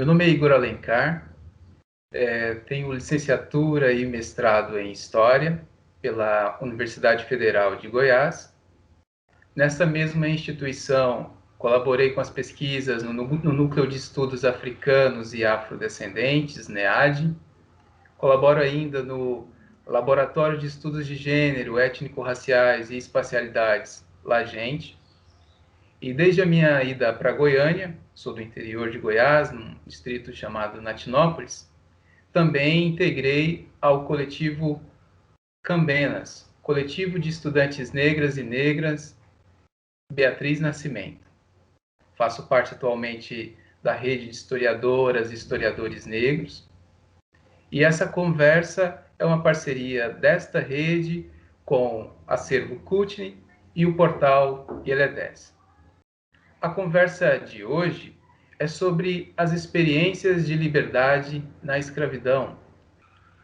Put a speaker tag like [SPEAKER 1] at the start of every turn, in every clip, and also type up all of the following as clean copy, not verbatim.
[SPEAKER 1] Meu nome é Igor Alencar, tenho licenciatura e mestrado em História pela Universidade Federal de Goiás. Nessa mesma instituição, colaborei com as pesquisas no Núcleo de Estudos Africanos e Afrodescendentes, NEAD. Colaboro ainda no Laboratório de Estudos de Gênero, Étnico-Raciais e Espacialidades, LAGENT. E desde a minha ida para Goiânia, sou do interior de Goiás, num distrito chamado Natinópolis, também integrei ao coletivo Cambenas, coletivo de estudantes negras e negras Beatriz Nascimento. Faço parte atualmente da rede de historiadoras e historiadores negros. E essa conversa é uma parceria desta rede com Acervo Kutne e o portal IEL10. A conversa de hoje é sobre as experiências de liberdade na escravidão.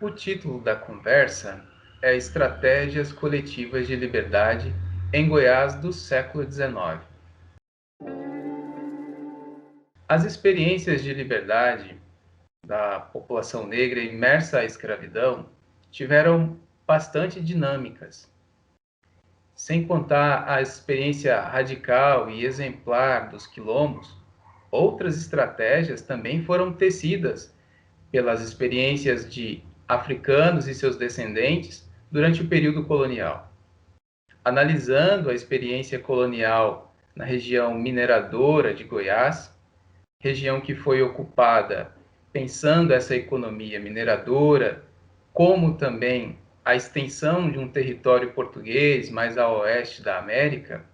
[SPEAKER 1] O título da conversa é Estratégias Coletivas de Liberdade em Goiás do século XIX. As experiências de liberdade da população negra imersa à escravidão tiveram bastante dinâmicas. Sem contar a experiência radical e exemplar dos quilombos, outras estratégias também foram tecidas pelas experiências de africanos e seus descendentes durante o período colonial. Analisando a experiência colonial na região mineradora de Goiás, região que foi ocupada pensando essa economia mineradora, como também a extensão de um território português mais a oeste da América,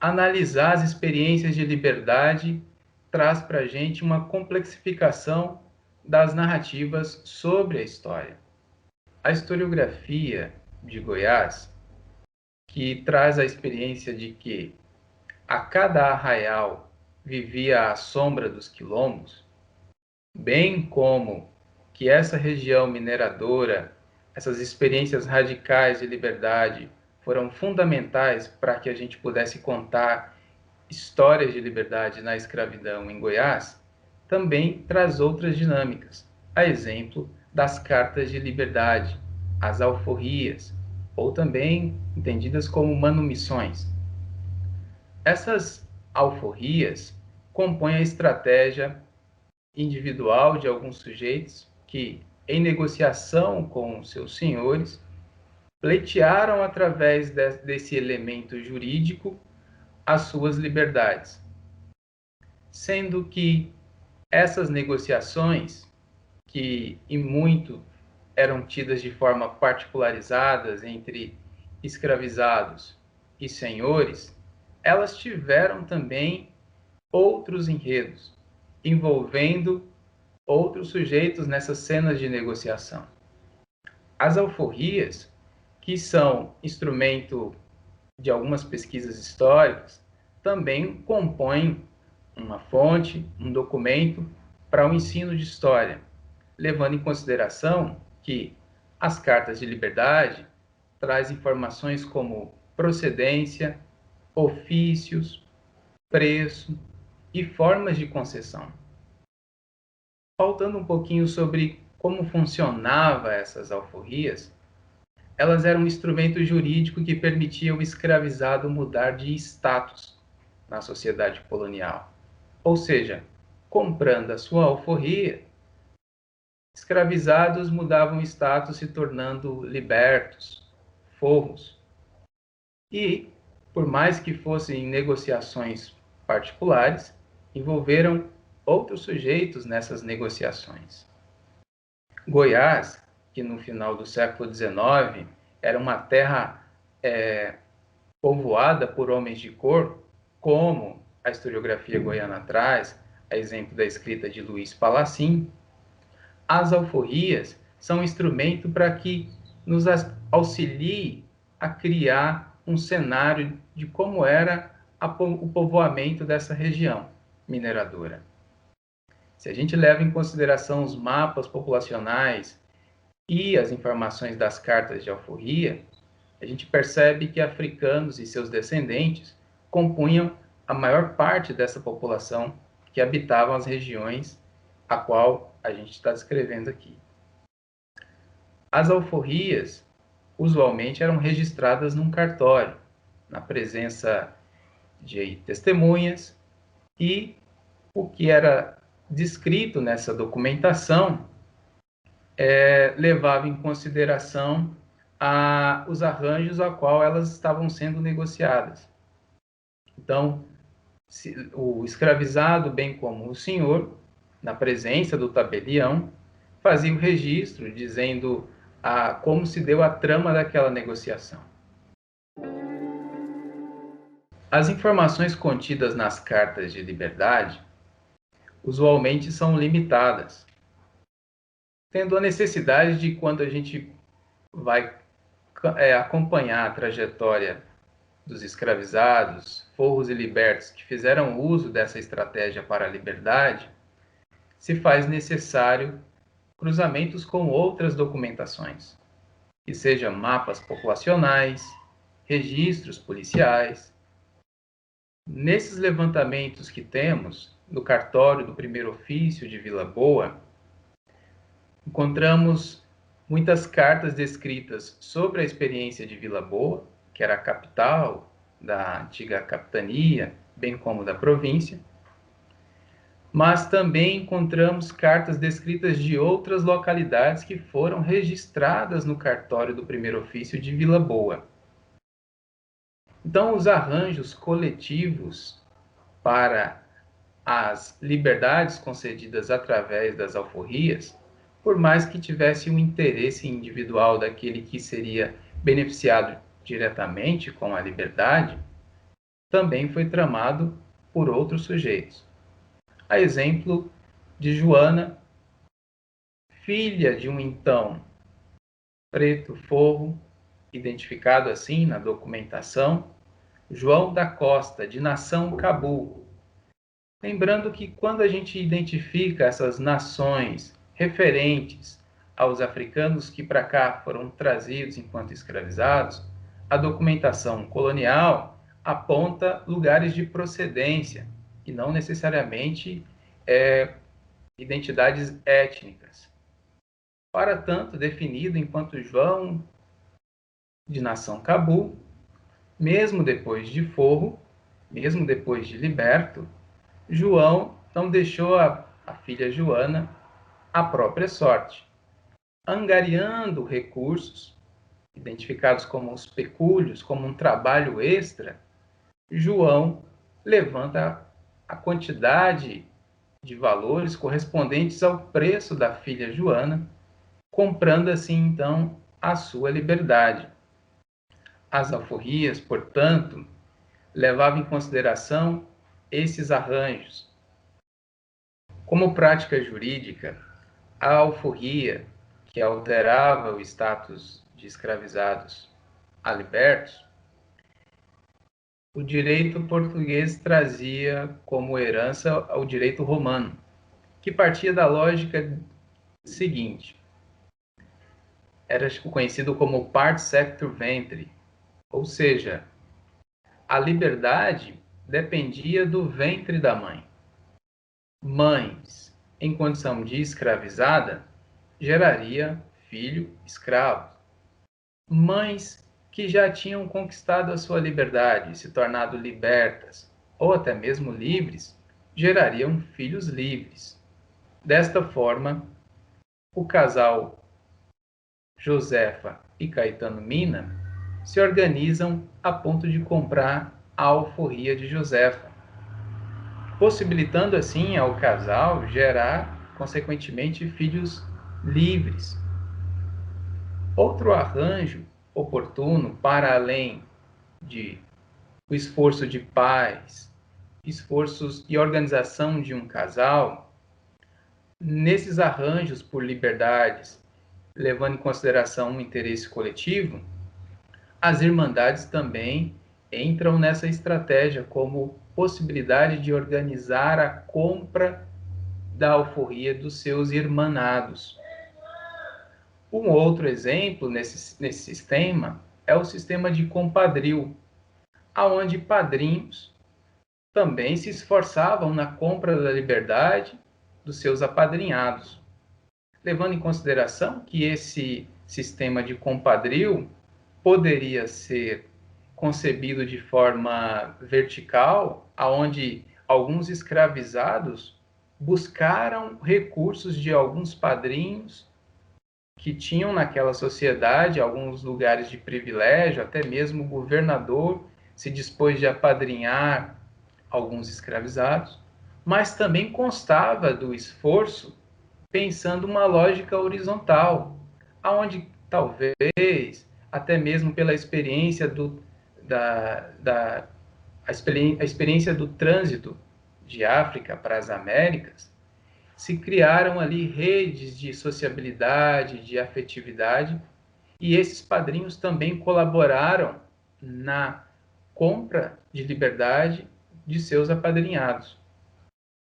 [SPEAKER 1] analisar as experiências de liberdade traz para a gente uma complexificação das narrativas sobre a história. A historiografia de Goiás, que traz a experiência de que a cada arraial vivia à sombra dos quilombos, bem como que essa região mineradora, essas experiências radicais de liberdade foram fundamentais para que a gente pudesse contar histórias de liberdade na escravidão em Goiás, também traz outras dinâmicas, a exemplo das cartas de liberdade, as alforrias, ou também entendidas como manumissões. Essas alforrias compõem a estratégia individual de alguns sujeitos que, em negociação com seus senhores, pleitearam através desse elemento jurídico as suas liberdades, sendo que essas negociações, que em muito eram tidas de forma particularizadas entre escravizados e senhores, elas tiveram também outros enredos, envolvendo outros sujeitos nessas cenas de negociação. As alforrias, que são instrumento de algumas pesquisas históricas, também compõem uma fonte, um documento para o ensino de história, levando em consideração que as cartas de liberdade trazem informações como procedência, ofícios, preço e formas de concessão. Faltando um pouquinho sobre como funcionava essas alforrias, elas eram um instrumento jurídico que permitia o escravizado mudar de status na sociedade colonial. Ou seja, comprando a sua alforria, escravizados mudavam status se tornando libertos, forros. E, por mais que fossem negociações particulares, envolveram outros sujeitos nessas negociações. Goiás, que no final do século XIX era uma terra povoada por homens de cor, como a historiografia goiana traz, a exemplo da escrita de Luiz Palacim, as alforrias são um instrumento para que nos auxilie a criar um cenário de como era o povoamento dessa região mineradora. Se a gente leva em consideração os mapas populacionais e as informações das cartas de alforria, a gente percebe que africanos e seus descendentes compunham a maior parte dessa população que habitavam as regiões a qual a gente está descrevendo aqui. As alforrias usualmente eram registradas num cartório, na presença de testemunhas, e o que era descrito nessa documentação levava em consideração os arranjos a qual elas estavam sendo negociadas. Então, o escravizado, bem como o senhor, na presença do tabelião, fazia o registro dizendo como se deu a trama daquela negociação. As informações contidas nas cartas de liberdade usualmente são limitadas, tendo a necessidade de, quando a gente vai acompanhar a trajetória dos escravizados, forros e libertos que fizeram uso dessa estratégia para a liberdade, se faz necessário cruzamentos com outras documentações, que sejam mapas populacionais, registros policiais. Nesses levantamentos que temos no cartório do primeiro ofício de Vila Boa, encontramos muitas cartas descritas sobre a experiência de Vila Boa, que era a capital da antiga capitania, bem como da província, mas também encontramos cartas descritas de outras localidades que foram registradas no cartório do primeiro ofício de Vila Boa. Então, os arranjos coletivos para as liberdades concedidas através das alforrias, por mais que tivesse um interesse individual daquele que seria beneficiado diretamente com a liberdade, também foi tramado por outros sujeitos. A exemplo de Joana, filha de um então preto forro, identificado assim na documentação, João da Costa, de nação Cabu. Lembrando que quando a gente identifica essas nações referentes aos africanos que para cá foram trazidos enquanto escravizados, a documentação colonial aponta lugares de procedência e não necessariamente identidades étnicas. Para tanto, definido enquanto João de nação Cabu, mesmo depois de forro, mesmo depois de liberto, João não deixou a filha Joana à própria sorte. Angariando recursos, identificados como os pecúlios, como um trabalho extra, João levanta a quantidade de valores correspondentes ao preço da filha Joana, comprando assim, então, a sua liberdade. As alforrias, portanto, levavam em consideração esses arranjos. Como prática jurídica, a alforria, que alterava o status de escravizados a libertos, o direito português trazia como herança o direito romano, que partia da lógica seguinte: era conhecido como part sector ventri, ou seja, a liberdade dependia do ventre da mãe. Mães em condição de escravizada geraria filho escravo. Mães que já tinham conquistado a sua liberdade, se tornado libertas, ou até mesmo livres, gerariam filhos livres. Desta forma, o casal Josefa e Caetano Mina se organizam a ponto de comprar a alforria de Josefa, possibilitando assim ao casal gerar, consequentemente, filhos livres. Outro arranjo oportuno, para além de o esforço de paz, esforços e organização de um casal, nesses arranjos por liberdades, levando em consideração um interesse coletivo, as irmandades também entram nessa estratégia como possibilidade de organizar a compra da alforria dos seus irmanados. Um outro exemplo nesse sistema é o sistema de compadril, aonde padrinhos também se esforçavam na compra da liberdade dos seus apadrinhados, levando em consideração que esse sistema de compadrio poderia ser concebido de forma vertical, aonde alguns escravizados buscaram recursos de alguns padrinhos que tinham naquela sociedade alguns lugares de privilégio, até mesmo o governador se dispôs de apadrinhar alguns escravizados, mas também constava do esforço pensando uma lógica horizontal, aonde talvez, até mesmo pela experiência a experiência do trânsito de África para as Américas, se criaram ali redes de sociabilidade, de afetividade, e esses padrinhos também colaboraram na compra de liberdade de seus apadrinhados.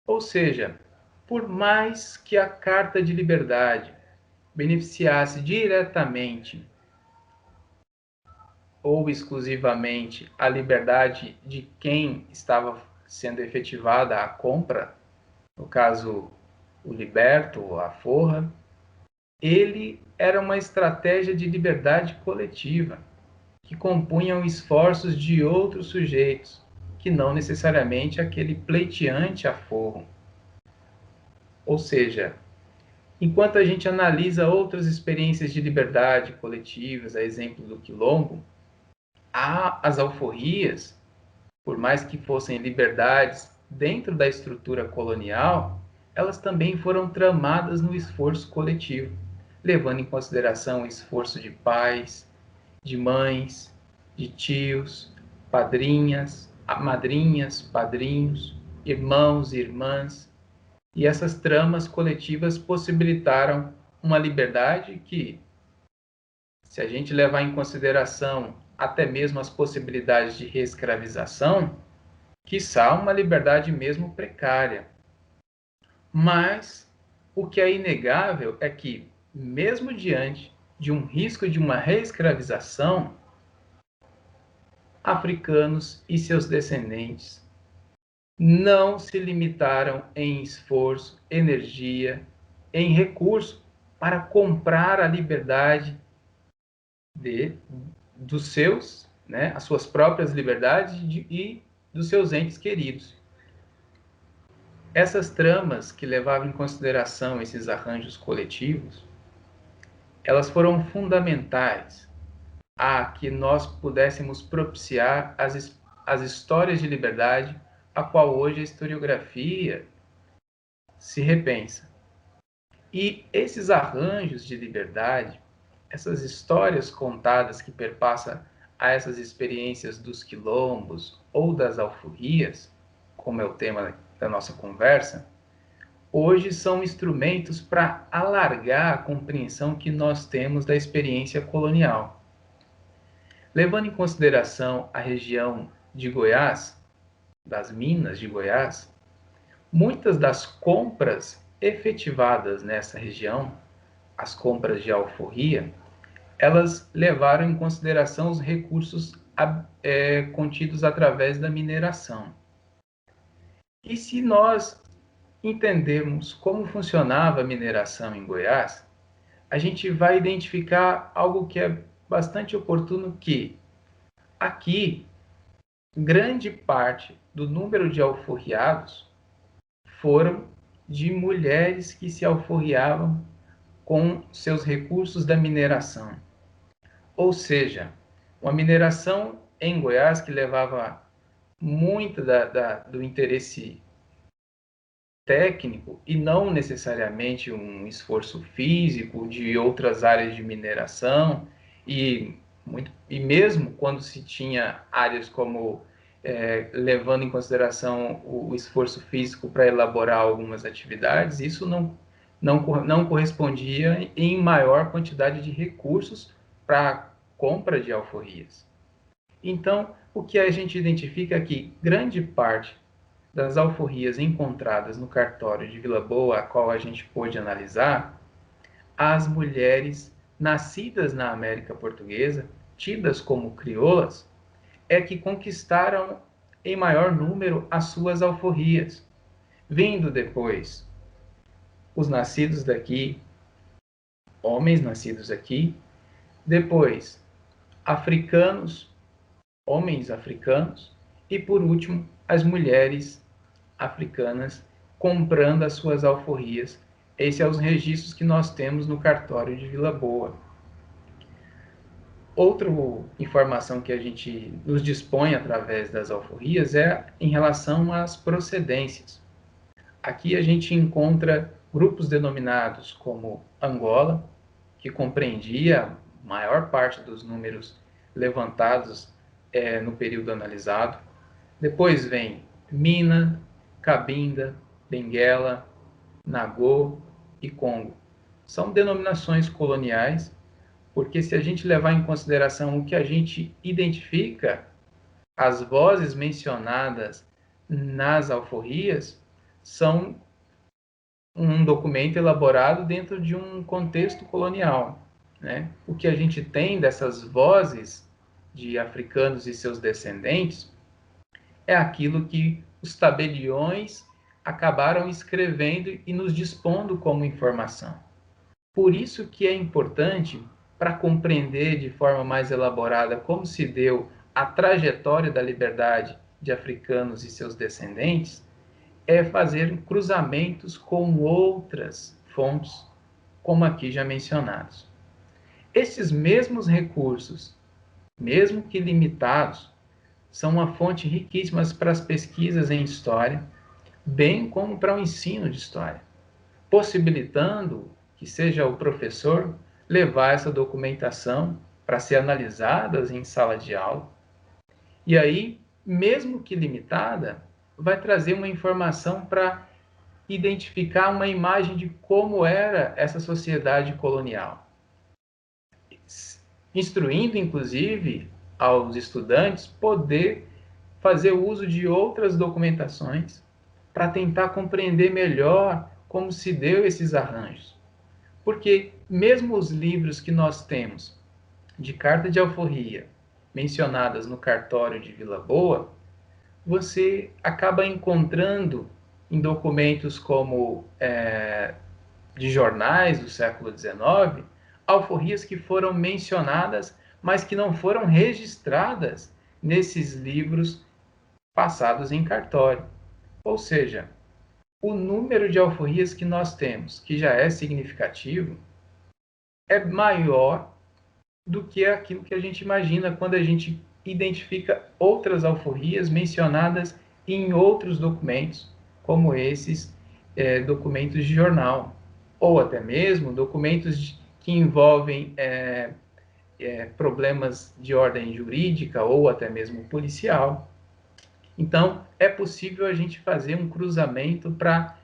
[SPEAKER 1] Ou seja, por mais que a Carta de Liberdade beneficiasse diretamente ou exclusivamente a liberdade de quem estava sendo efetivada a compra, no caso o liberto, a forra, ele era uma estratégia de liberdade coletiva, que compunham esforços de outros sujeitos, que não necessariamente aquele pleiteante a forro. Ou seja, enquanto a gente analisa outras experiências de liberdade coletivas, a exemplo do Quilombo, as alforrias, por mais que fossem liberdades dentro da estrutura colonial, elas também foram tramadas no esforço coletivo, levando em consideração o esforço de pais, de mães, de tios, padrinhas, madrinhas, padrinhos, irmãos e irmãs. E essas tramas coletivas possibilitaram uma liberdade que, se a gente levar em consideração até mesmo as possibilidades de reescravização, quiçá uma liberdade mesmo precária. Mas o que é inegável é que, mesmo diante de um risco de uma reescravização, africanos e seus descendentes não se limitaram em esforço, energia, em recurso para comprar a liberdade dos seus, né, as suas próprias liberdades e dos seus entes queridos. Essas tramas que levavam em consideração esses arranjos coletivos, elas foram fundamentais a que nós pudéssemos propiciar as histórias de liberdade a qual hoje a historiografia se repensa. E esses arranjos de liberdade, essas histórias contadas que perpassam a essas experiências dos quilombos ou das alforrias, como é o tema da nossa conversa, hoje são instrumentos para alargar a compreensão que nós temos da experiência colonial. Levando em consideração a região de Goiás, das Minas de Goiás, muitas das compras efetivadas nessa região, as compras de alforria, elas levaram em consideração os recursos contidos através da mineração. E se nós entendermos como funcionava a mineração em Goiás, a gente vai identificar algo que é bastante oportuno, que aqui grande parte do número de alforriados foram de mulheres que se alforriavam com seus recursos da mineração. Ou seja, uma mineração em Goiás que levava muito do interesse técnico e não necessariamente um esforço físico de outras áreas de mineração, e mesmo quando se tinha áreas como levando em consideração o esforço físico para elaborar algumas atividades, isso não correspondia em maior quantidade de recursos para a compra de alforrias. Então, o que a gente identifica é que grande parte das alforrias encontradas no cartório de Vila Boa, a qual a gente pôde analisar, as mulheres nascidas na América Portuguesa, tidas como crioulas, é que conquistaram em maior número as suas alforrias, vindo depois os nascidos daqui, homens nascidos aqui, depois africanos, homens africanos, e por último as mulheres africanas comprando as suas alforrias. Esses são os registros que nós temos no cartório de Vila Boa. Outra informação que a gente nos dispõe através das alforrias é em relação às procedências. Aqui a gente encontra grupos denominados como Angola, que compreendia a maior parte dos números levantados no período analisado. Depois vem Mina, Cabinda, Benguela, Nagô e Congo. São denominações coloniais, porque se a gente levar em consideração o que a gente identifica, as vozes mencionadas nas alforrias são um documento elaborado dentro de um contexto colonial, né? O que a gente tem dessas vozes de africanos e seus descendentes é aquilo que os tabeliões acabaram escrevendo e nos dispondo como informação. Por isso que é importante, para compreender de forma mais elaborada como se deu a trajetória da liberdade de africanos e seus descendentes, é fazer cruzamentos com outras fontes, como aqui já mencionados. Esses mesmos recursos, mesmo que limitados, são uma fonte riquíssima para as pesquisas em história, bem como para o ensino de história, possibilitando que seja o professor levar essa documentação para ser analisadas em sala de aula. E aí, mesmo que limitada, vai trazer uma informação para identificar uma imagem de como era essa sociedade colonial. Instruindo, inclusive, aos estudantes poder fazer uso de outras documentações para tentar compreender melhor como se deu esses arranjos. Porque mesmo os livros que nós temos de carta de alforria mencionadas no cartório de Vila Boa, você acaba encontrando em documentos como de jornais do século XIX, alforrias que foram mencionadas, mas que não foram registradas nesses livros passados em cartório. Ou seja, o número de alforrias que nós temos, que já é significativo, é maior do que aquilo que a gente imagina quando a gente identifica outras alforrias mencionadas em outros documentos, como esses documentos de jornal, ou até mesmo documentos que envolvem problemas de ordem jurídica ou até mesmo policial. Então, é possível a gente fazer um cruzamento para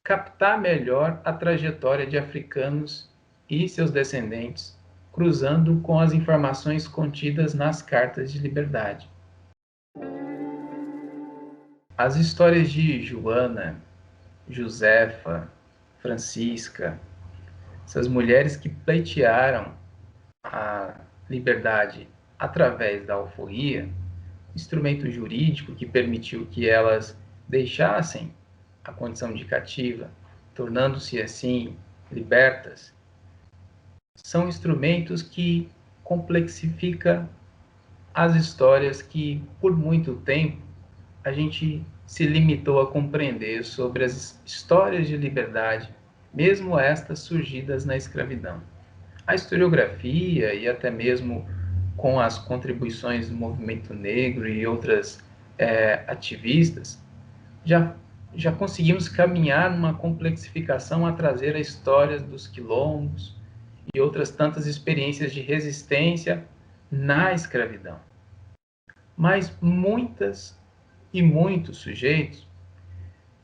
[SPEAKER 1] captar melhor a trajetória de africanos e seus descendentes, cruzando com as informações contidas nas cartas de liberdade. As histórias de Joana, Josefa, Francisca, essas mulheres que pleitearam a liberdade através da alforria, instrumento jurídico que permitiu que elas deixassem a condição de cativa, tornando-se assim libertas, são instrumentos que complexificam as histórias que, por muito tempo, a gente se limitou a compreender sobre as histórias de liberdade, mesmo estas surgidas na escravidão. A historiografia e até mesmo com as contribuições do movimento negro e outras ativistas, já conseguimos caminhar numa complexificação a trazer a história dos quilombos e outras tantas experiências de resistência na escravidão. Mas muitas e muitos sujeitos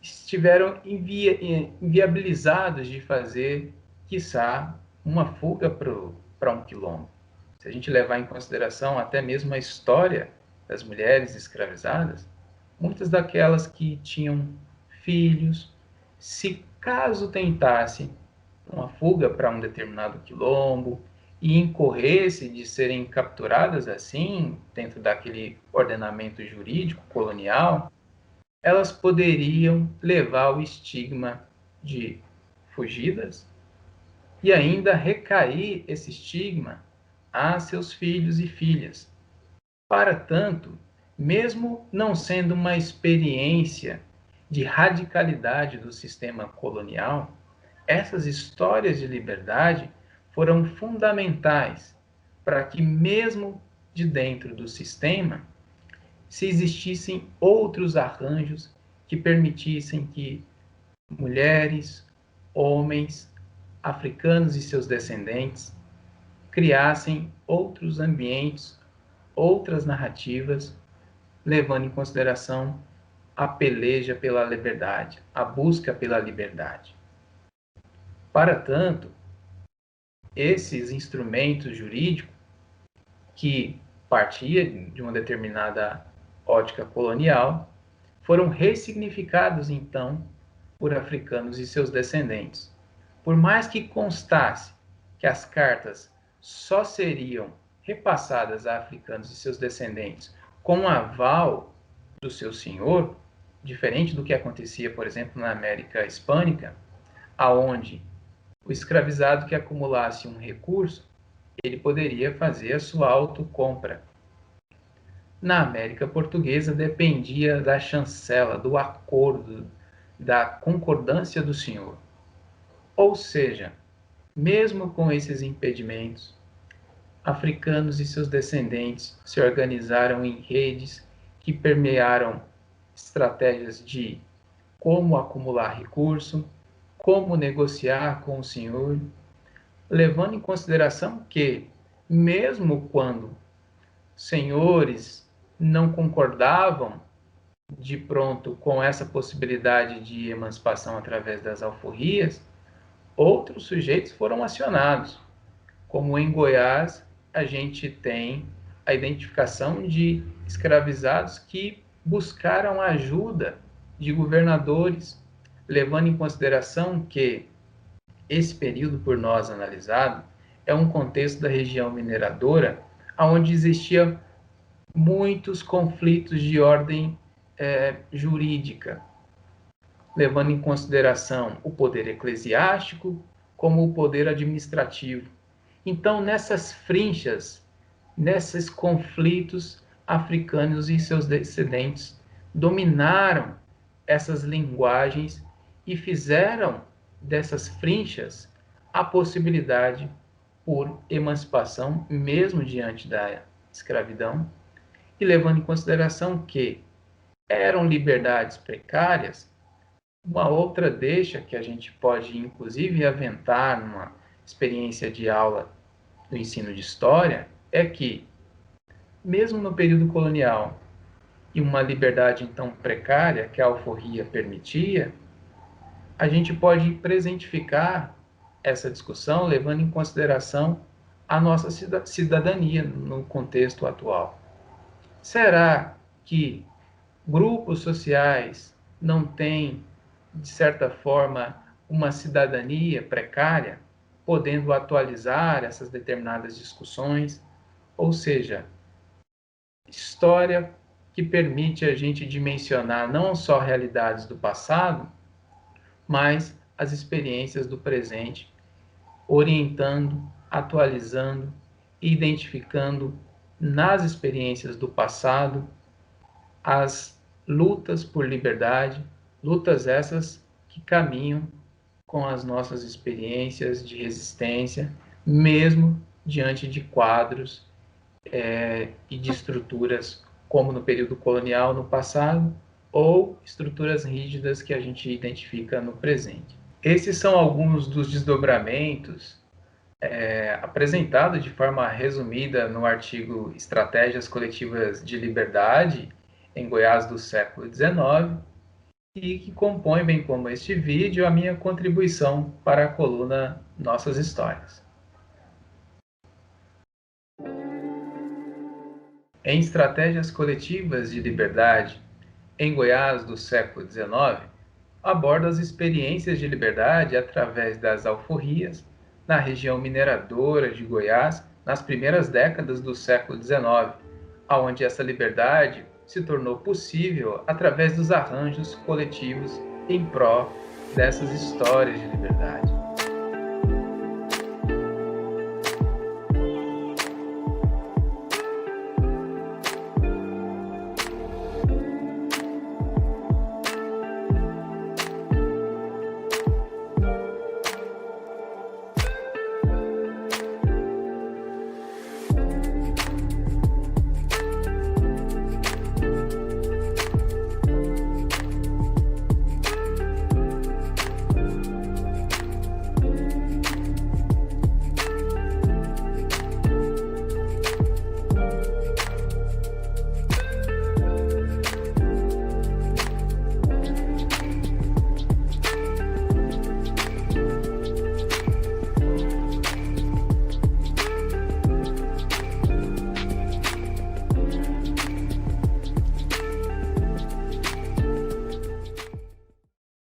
[SPEAKER 1] estiveram inviabilizados de fazer, quiçá, uma fuga para um quilombo. Se a gente levar em consideração até mesmo a história das mulheres escravizadas, muitas daquelas que tinham filhos, se caso tentassem uma fuga para um determinado quilombo, e incorresse de serem capturadas assim, dentro daquele ordenamento jurídico colonial, elas poderiam levar ao estigma de fugidas e ainda recair esse estigma a seus filhos e filhas. Para tanto, mesmo não sendo uma experiência de radicalidade do sistema colonial, essas histórias de liberdade foram fundamentais para que, mesmo de dentro do sistema, se existissem outros arranjos que permitissem que mulheres, homens, africanos e seus descendentes criassem outros ambientes, outras narrativas, levando em consideração a peleja pela liberdade, a busca pela liberdade. Para tanto, esses instrumentos jurídicos que partiam de uma determinada ótica colonial foram ressignificados então por africanos e seus descendentes. Por mais que constasse que as cartas só seriam repassadas a africanos e seus descendentes com aval do seu senhor, diferente do que acontecia, por exemplo, na América Hispânica, aonde o escravizado que acumulasse um recurso, ele poderia fazer a sua autocompra. Na América Portuguesa dependia da chancela, do acordo, da concordância do senhor. Ou seja, mesmo com esses impedimentos, africanos e seus descendentes se organizaram em redes que permearam estratégias de como acumular recurso, como negociar com o senhor, levando em consideração que, mesmo quando senhores não concordavam de pronto com essa possibilidade de emancipação através das alforrias, outros sujeitos foram acionados, como em Goiás a gente tem a identificação de escravizados que buscaram ajuda de governadores, levando em consideração que esse período por nós analisado é um contexto da região mineradora, onde existia muitos conflitos de ordem jurídica, levando em consideração o poder eclesiástico como o poder administrativo. Então, nessas frinchas, nesses conflitos, africanos e seus descendentes dominaram essas linguagens e fizeram dessas frinchas a possibilidade por emancipação, mesmo diante da escravidão, e levando em consideração que eram liberdades precárias. Uma outra deixa que a gente pode, inclusive, aventar numa experiência de aula do ensino de história é que, mesmo no período colonial, e uma liberdade então precária que a alforria permitia, a gente pode presentificar essa discussão levando em consideração a nossa cidadania no contexto atual. Será que grupos sociais não têm, de certa forma, uma cidadania precária, podendo atualizar essas determinadas discussões? Ou seja, história que permite a gente dimensionar não só realidades do passado, mas as experiências do presente, orientando, atualizando, identificando nas experiências do passado as lutas por liberdade, lutas essas que caminham com as nossas experiências de resistência, mesmo diante de quadros e de estruturas como no período colonial no passado, ou estruturas rígidas que a gente identifica no presente. Esses são alguns dos desdobramentos apresentados de forma resumida no artigo Estratégias Coletivas de Liberdade em Goiás do século XIX, e que compõe, bem como este vídeo, a minha contribuição para a coluna Nossas Histórias. Em Estratégias Coletivas de Liberdade em Goiás do século XIX, aborda as experiências de liberdade através das alforrias na região mineradora de Goiás nas primeiras décadas do século XIX, onde essa liberdade se tornou possível através dos arranjos coletivos em prol dessas histórias de liberdade.